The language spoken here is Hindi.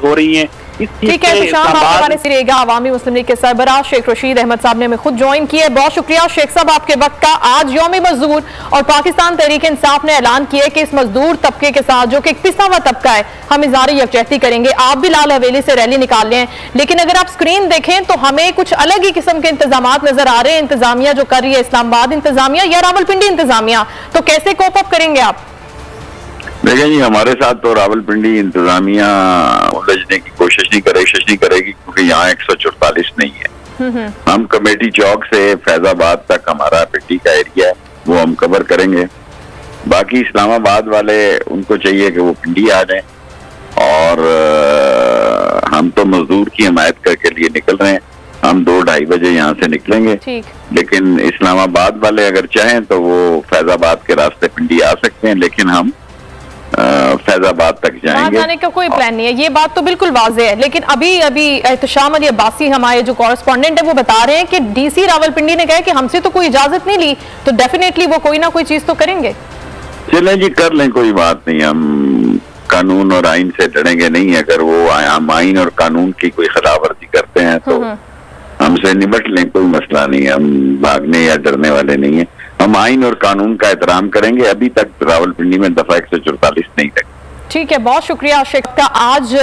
हो रही हैं। ठीक है, हमारे से रहेगा अवामी मुस्लिम लीग के सरबराह शेख रशीद अहमद साहब ने हमें खुद ज्वाइन किया है। बहुत शुक्रिया शेख साहब आपके वक्त का। आज यौम मजदूर और पाकिस्तान तहरीक इंसाफ ने ऐलान किया कि इस मजदूर तबके के साथ, जो कि एक पिछड़ा तबका है, हम इज़हार यकजहती करेंगे। आप भी लाल हवेली से रैली निकाल रहे हैं, लेकिन अगर आप स्क्रीन देखें तो हमें कुछ अलग ही किस्म के इंतजाम नजर आ रहे हैं। इंतजामिया जो कर रही है, इस्लामाबाद इंतजामिया या रावलपिंडी इंतजामिया, तो कैसे कोप अप करेंगे आप? देखें जी, हमारे साथ तो रावलपिंडी इंतजामिया उलझने की कोशिश नहीं करेगी क्योंकि यहाँ 144 नहीं है। हम कमेटी चौक से फैजाबाद तक हमारा पिंडी का एरिया है, वो हम कवर करेंगे। बाकी इस्लामाबाद वाले, उनको चाहिए कि वो पिंडी आ जाएं, और हम तो मजदूर की हिमायत करके लिए निकल रहे हैं। हम 2-2:30 बजे यहाँ से निकलेंगे, लेकिन इस्लामाबाद वाले अगर चाहें तो वो फैजाबाद के रास्ते पिंडी आ सकते हैं, लेकिन हम फैजाबाद तक जाएंगे। जाने का कोई प्लान नहीं है, ये बात तो बिल्कुल वाज़ेह है। लेकिन अभी एहतशाम अली अब्बासी हमारे जो कॉरेस्पॉन्डेंट है वो बता रहे हैं कि डीसी रावलपिंडी ने कहा कि हमसे तो कोई इजाजत नहीं ली, तो डेफिनेटली वो कोई ना कोई चीज तो करेंगे। चलें जी, कर लें, कोई बात नहीं। हम कानून और आइन से लड़ेंगे नहीं। अगर वो हम आइन और कानून की कोई खिलाफवर्जी करते हैं तो हमसे निपट लें, कोई मसला नहीं है। हम भागने या डरने वाले नहीं है। हम आइन और कानून का एहतराम करेंगे। अभी तक रावलपिंडी में दफा 144 नहीं लगी। ठीक है, बहुत शुक्रिया शेख का। आज